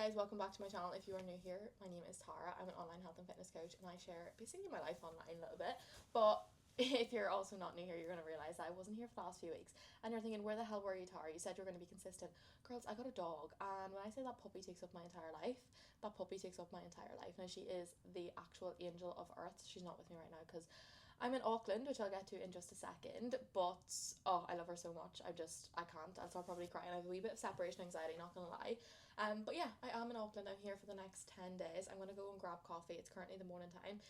guys, welcome back to my channel. If you are new here, my name is Tara. I'm an online health and fitness coach and I share basically my life online a little bit. But if you're also not new here, you're going to realise I wasn't here for the last few weeks and you're thinking, where the hell were you, Tara? You said you were going to be consistent. Girls, I got a dog, and when I say that puppy takes up my entire life, that puppy takes up my entire life. Now, she is the actual angel of earth. She's not with me right now because I'm in Auckland, which I'll get to in just a second, but I love her so much. I can't. I'll start probably crying. I have a wee bit of separation anxiety, not gonna lie. But yeah, I am in Auckland. I'm here for the next 10 days. I'm gonna go and grab coffee. It's currently the morning time.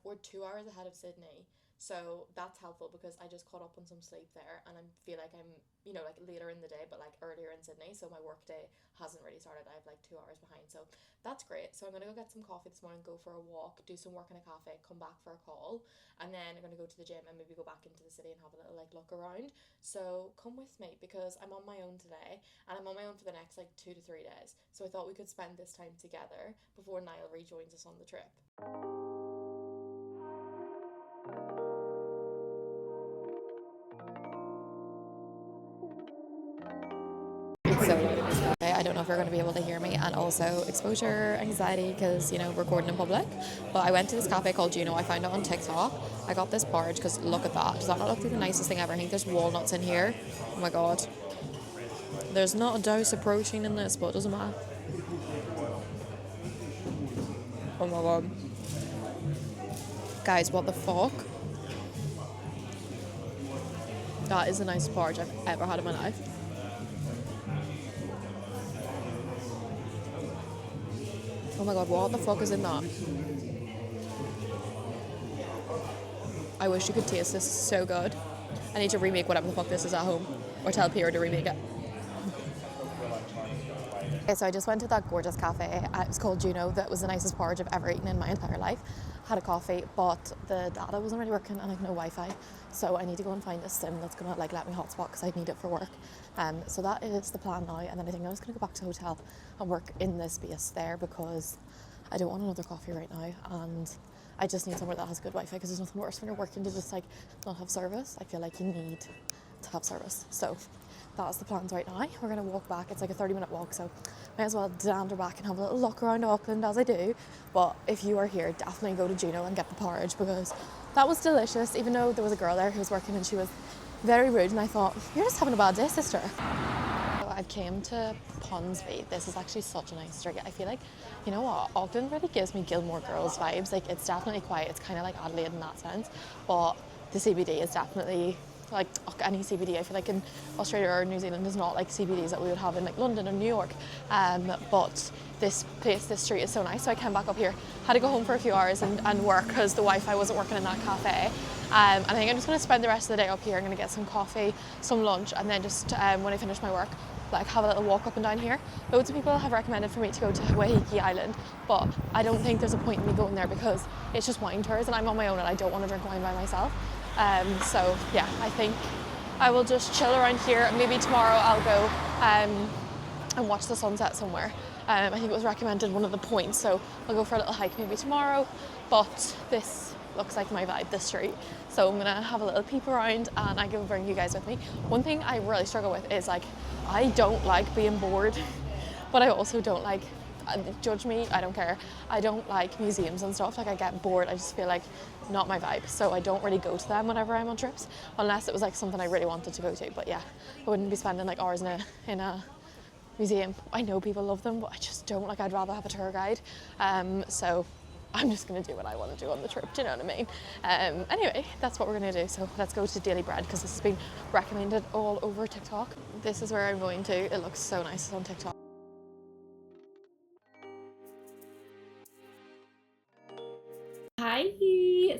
We're 2 hours ahead of Sydney, so that's helpful because I just caught up on some sleep there, and I feel like I'm, like later in the day, but like earlier in Sydney. So my work day hasn't really started. I have like 2 hours behind, so that's great. So I'm gonna go get some coffee this morning, go for a walk, do some work in a cafe, come back for a call, and then I'm going to go to the gym and maybe go back into the city and have a little like look around. So come with me because I'm on my own today, and I'm on my own for the next like 2 to 3 days. So I thought we could spend this time together before Niall rejoins us on the trip. It's so loud in this cafe. I don't know if you're going to be able to hear me, and also exposure anxiety because recording in public. But I went to this cafe called Juno. I found it on TikTok. I got this porridge because look at that. Does that not look like the nicest thing ever? I think there's walnuts in here. Oh my god. There's not a dose of protein in this, but it doesn't matter. Oh my god. Guys, what the fuck? That is the nicest porridge I've ever had in my life. Oh my god, what the fuck is in that? I wish you could taste this. So good. I need to remake whatever the fuck this is at home, or tell Pierre to remake it. Okay, so I just went to that gorgeous cafe. It was called Juno. That was the nicest porridge I've ever eaten in my entire life. Had a coffee, but the data wasn't really working and I have no Wi-Fi. So I need to go and find a sim that's gonna let me hotspot because I need it for work. So that is the plan now. And then I think I'm just gonna go back to the hotel and work in this space there because I don't want another coffee right now, and I just need somewhere that has good Wi-Fi because there's nothing worse when you're working to just like not have service. I feel like you need to have service. So that's the plans right now. We're going to walk back. It's like a 30-minute walk, so might as well dander back and have a little look around Auckland as I do. But if you are here, definitely go to Juno and get the porridge because that was delicious, even though there was a girl there who was working and she was very rude, and I thought, you're just having a bad day, sister. So I came to Ponsby. This is actually such a nice street. I feel like, you know what, Auckland really gives me Gilmore Girls vibes. Like, it's definitely quiet. It's kind of like Adelaide in that sense, but the CBD is definitely like any CBD I feel like in Australia or New Zealand is not like CBDs that we would have in like London or New York, but this street is so nice. So I came back up here, had to go home for a few hours and work because the Wi-Fi wasn't working in that cafe. I think I'm just going to spend the rest of the day up here. I'm going to get some coffee, some lunch, and then just when I finish my work, like have a little walk up and down here. Loads of people have recommended for me to go to Waiheke Island, but I don't think there's a point in me going there because it's just wine tours and I'm on my own and I don't want to drink wine by myself. So yeah, I think I will just chill around here. Maybe tomorrow I'll go and watch the sunset somewhere. I think it was recommended one of the points, so I'll go for a little hike maybe tomorrow. But this looks like my vibe, this street. So I'm gonna have a little peep around and I can bring you guys with me. One thing I really struggle with is like, I don't like being bored, but I also don't like, judge me, I don't care. I don't like museums and stuff. Like, I get bored. I just feel like not my vibe. So I don't really go to them whenever I'm on trips, unless it was like something I really wanted to go to. But yeah, I wouldn't be spending like hours in a museum. I know people love them, but I just don't. Like, I'd rather have a tour guide. So I'm just gonna do what I want to do on the trip. Do you know what I mean? Anyway, that's what we're gonna do. So let's go to Daily Bread because this has been recommended all over TikTok. This is where I'm going to. It looks so nice on TikTok. Hi!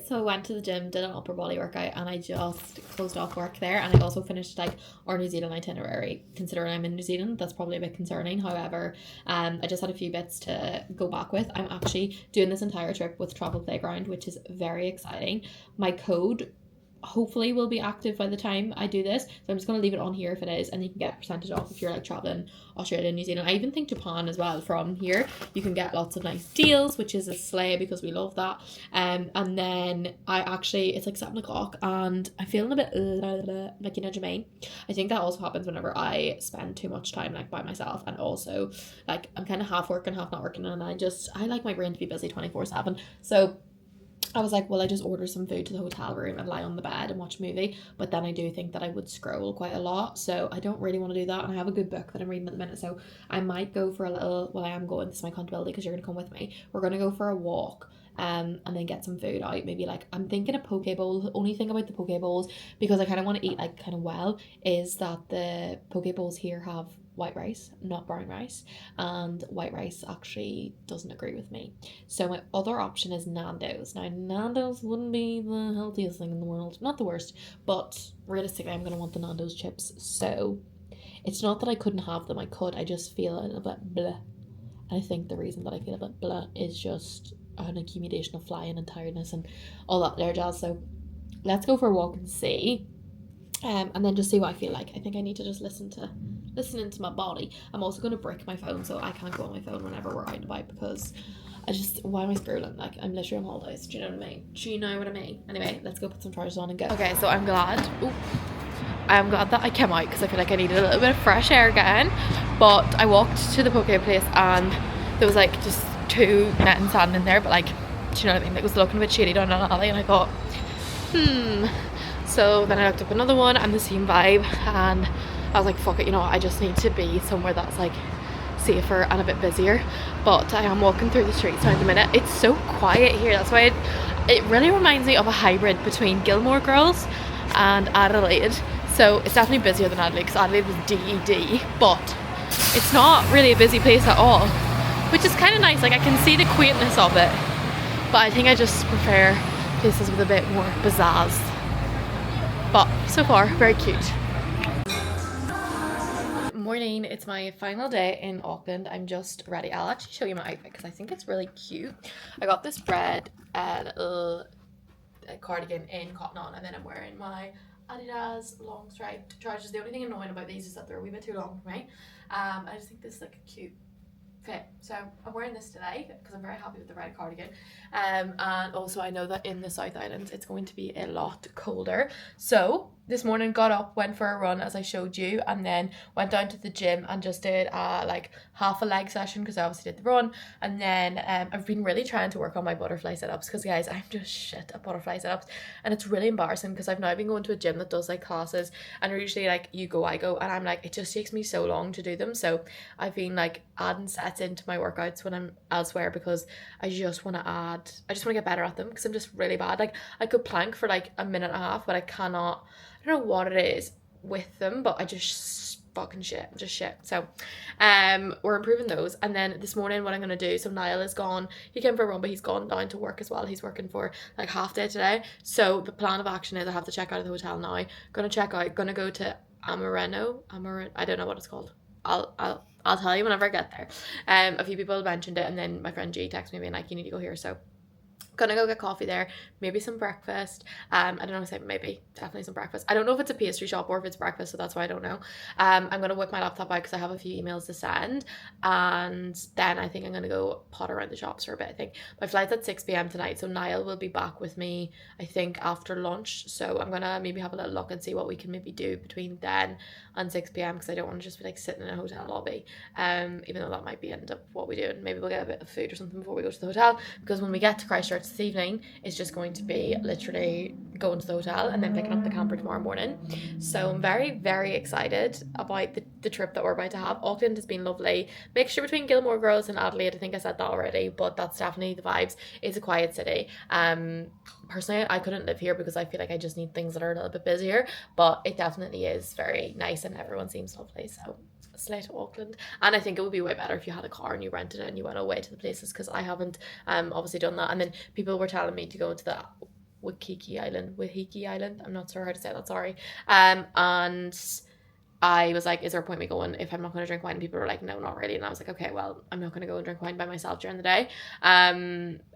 So I went to the gym, did an upper body workout, and I just closed off work there, and I also finished like our New Zealand itinerary. Considering I'm in New Zealand, that's probably a bit concerning. However, I just had a few bits to go back with. I'm actually doing this entire trip with Travel Playground, which is very exciting. My code, hopefully will be active by the time I do this. So I'm just going to leave it on here if it is, and you can get a percentage off if you're like traveling Australia and New Zealand. I even think Japan as well from here. You can get lots of nice deals, which is a slay because we love that. And then it's like 7 o'clock and I'm feeling a bit like, you know what I mean? I think that also happens whenever I spend too much time like by myself, and also like I'm kind of half working, half not working, and I like my brain to be busy 24/7. So I was like, well, I just order some food to the hotel room and lie on the bed and watch a movie. But then I do think that I would scroll quite a lot. So I don't really want to do that. And I have a good book that I'm reading at the minute. So I might go for a little, well, I am going, this is my accountability because you're going to come with me. We're going to go for a walk and then get some food out. Maybe like, I'm thinking a poke bowl. The only thing about the poke bowls, because I kind of want to eat like kind of well, is that the poke bowls here have white rice, not brown rice, and white rice actually doesn't agree with me. So my other option is Nando's. Now Nando's wouldn't be the healthiest thing in the world, not the worst, but realistically I'm gonna want the Nando's chips. So it's not that I couldn't have them, I could, I just feel a little bit bleh. I think the reason that I feel a bit bleh is just an accumulation of flying and tiredness and all that there jazz. So let's go for a walk and see. And then just see what I feel like. I think I need to just listen into my body. I'm also going to brick my phone, so I can't go on my phone whenever we're out and about, because why am I scrolling? Like, I'm literally on holidays. Do you know what I mean? Do you know what I mean? Anyway, let's go put some trousers on and go. Okay, so I'm glad that I came out because I feel like I needed a little bit of fresh air again. But I walked to the poke place and there was like just 2 net and sand in there, but like, do you know what I mean? Like, it was looking a bit shady down an alley, and I thought, So then I looked up another one and the same vibe, and I was like, fuck it, you know what, I just need to be somewhere that's like safer and a bit busier. But I am walking through the streets now at the minute. It's so quiet here. That's why it really reminds me of a hybrid between Gilmore Girls and Adelaide. So it's definitely busier than Adelaide, because Adelaide was DED, but it's not really a busy place at all, which is kind of nice. Like, I can see the quaintness of it, but I think I just prefer places with a bit more pizzazz. But so far, very cute. Morning, it's my final day in Auckland. I'm just ready. I'll actually show you my outfit because I think it's really cute. I got this red little cardigan in cotton on, and then I'm wearing my Adidas long striped trousers. The only thing annoying about these is that they're a wee bit too long for me. I just think this is like a cute fit. So I'm wearing this today because I'm very happy with the red cardigan. And also I know that in the South Island it's going to be a lot colder. So this morning got up, went for a run as I showed you, and then went down to the gym and just did like half a leg session because I obviously did the run. And then I've been really trying to work on my butterfly sit-ups because, guys, I'm just shit at butterfly sit-ups, and it's really embarrassing because I've now been going to a gym that does like classes, and they're usually like you go, I go, and I'm like, it just takes me so long to do them. So I've been like adding sets into my workouts when I'm elsewhere because I just want to get better at them because I'm just really bad. Like, I could plank for like a minute and a half, but I cannot. I don't know what it is with them, but I just fucking shit. I'm just shit. So we're improving those. And then this morning what I'm gonna do, so Niall is gone, he came for a run, but he's gone down to work as well. He's working for like half day today. So the plan of action is I have to check out of the hotel now. Gonna go to Amareno. I don't know what it's called. I'll tell you whenever I get there. A few people mentioned it, and then my friend G texted me being like, you need to go here. So gonna go get coffee there, maybe some breakfast. I don't know, say maybe, definitely some breakfast. I don't know if it's a pastry shop or if it's breakfast, so that's why I don't know. I'm gonna whip my laptop out because I have a few emails to send, and then I think I'm gonna go potter around the shops for a bit. I think my flight's at 6 p.m. tonight, so Niall will be back with me I think after lunch, so I'm gonna maybe have a little look and see what we can maybe do between then and 6 p.m. because I don't want to just be like sitting in a hotel lobby, even though that might be end up what we do, and maybe we'll get a bit of food or something before we go to the hotel, because when we get to Christchurch this evening, it's just going to be literally going to the hotel and then picking up the camper tomorrow morning. So I'm very, very excited about the trip that we're about to have. Auckland has been lovely, mixture between Gilmore Girls and Adelaide. I think I said that already, but that's definitely the vibes. It's a quiet city. Personally, I couldn't live here because I feel like I just need things that are a little bit busier, but it definitely is very nice and everyone seems lovely. So slay to Auckland. And I think it would be way better if you had a car and you rented it and you went away to the places, because I haven't obviously done that. And then people were telling me to go to the Waikiki Island, I'm not sure how to say that, sorry. And I was like, is there a point me going if I'm not going to drink wine? And people were like, no, not really. And I was like, okay, well, I'm not going to go and drink wine by myself during the day.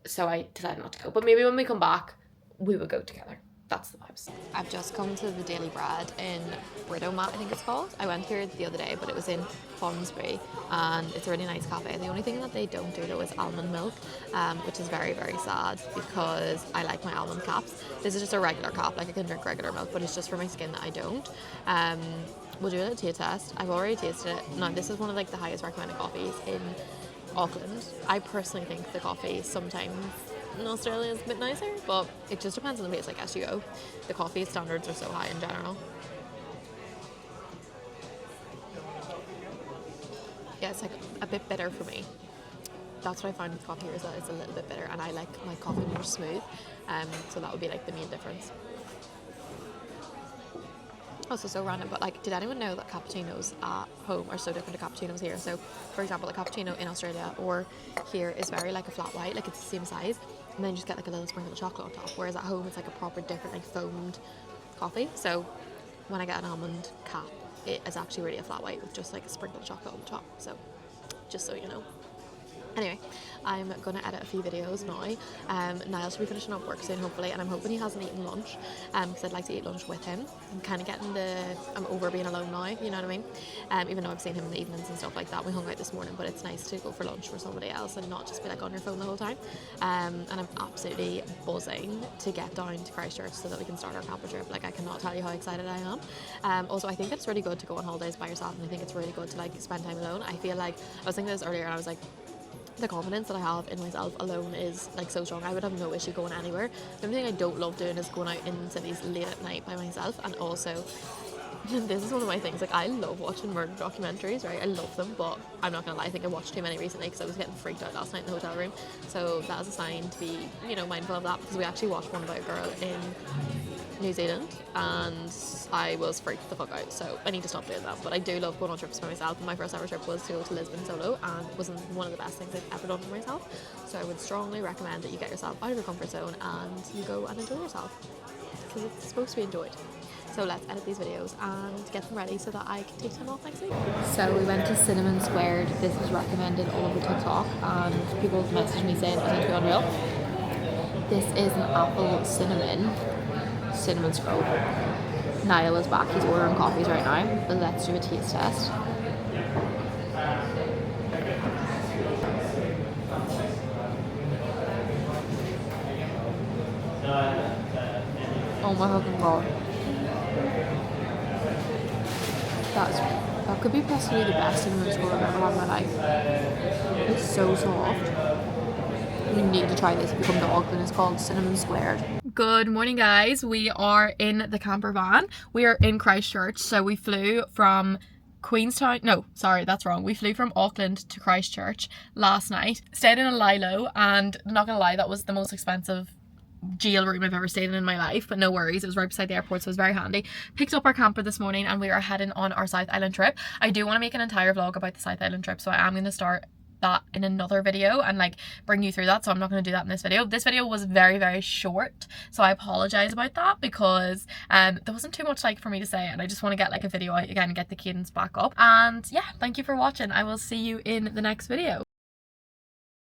So I decided not to go, but maybe when we come back we will go together. That's the vibes. I've just come to the Daily Bread in Britomart, I think it's called. I went here the other day, but it was in Ponsbury, and it's a really nice cafe. The only thing that they don't do though is almond milk, which is very, very sad because I like my almond caps. This is just a regular cap, like I can drink regular milk, but it's just for my skin that I don't. We'll do a little tea test. I've already tasted it. Now, this is one of like the highest recommended coffees in Auckland. I personally think the coffee sometimes in Australia is a bit nicer, but it just depends on the place I guess you go. The coffee standards are so high in general. Yeah, it's like a bit bitter for me. That's what I found with coffee here, is that it's a little bit bitter, and I like my coffee more smooth, so that would be like the main difference. Also so random, but like, did anyone know that cappuccinos at home are so different to cappuccinos here? So for example, a cappuccino in Australia or here is very like a flat white, like it's the same size, and then you just get like a little sprinkle of chocolate on top, whereas at home it's like a proper different like foamed coffee. So when I get an almond cap, it is actually really a flat white with just like a sprinkle of chocolate on the top, so just so you know. Anyway, I'm going to edit a few videos now. Niall should be finishing up work soon, hopefully, and I'm hoping he hasn't eaten lunch, because I'd like to eat lunch with him. I'm kind of I'm over being alone now, you know what I mean? Even though I've seen him in the evenings and stuff like that. We hung out this morning, but it's nice to go for lunch with somebody else and not just be like on your phone the whole time. And I'm absolutely buzzing to get down to Christchurch so that we can start our camper trip. Like, I cannot tell you how excited I am. Also, I think it's really good to go on holidays by yourself, and I think it's really good to like spend time alone. I feel like, I was thinking this earlier, and I was like, the confidence that I have in myself alone is like so strong. I would have no issue going anywhere. The only thing I don't love doing is going out in cities late at night by myself. And also, this is one of my things, like I love watching murder documentaries, right? I love them, but I'm not gonna lie, I think I watched too many recently because I was getting freaked out last night in the hotel room. So that is a sign to be, you know, mindful of that, because we actually watched one about a girl in New Zealand and I was freaked the fuck out, so I need to stop doing that. But I do love going on trips by myself, and my first ever trip was to go to Lisbon solo, and it wasn't one of the best things I've ever done for myself. So I would strongly recommend that you get yourself out of your comfort zone and you go and enjoy yourself, because it's supposed to be enjoyed. So let's edit these videos and get them ready so that I can take time off next week. So we went to Cinnamon Squared. This was recommended all over TikTok, and people messaged me saying it was to be unreal. This is an apple cinnamon scroll. Niall is back, he's ordering coffees right now, but let's do a taste test. Oh my fucking god. That could be possibly the best cinnamon scroll I've ever had in my life. It's so soft. You need to try this if you come to Auckland. It's called Cinnamon Squared. Good morning, guys. We are in the camper van. We are in Christchurch. So we flew from Queenstown. No, sorry, that's wrong. We flew from Auckland to Christchurch last night. Stayed in a Lilo, and not gonna lie, that was the most expensive jail room I've ever stayed in my life, but no worries, it was right beside the airport, so it was very handy. Picked up our camper this morning and we are heading on our South Island trip. I do want to make an entire vlog about the South Island trip, so I am going to start that in another video and like bring you through that, so I'm not going to do that in this video. This video was very, very short, so I apologize about that, because there wasn't too much like for me to say, and I just want to get like a video out again and get the cadence back up. And yeah, thank you for watching. I will see you in the next video.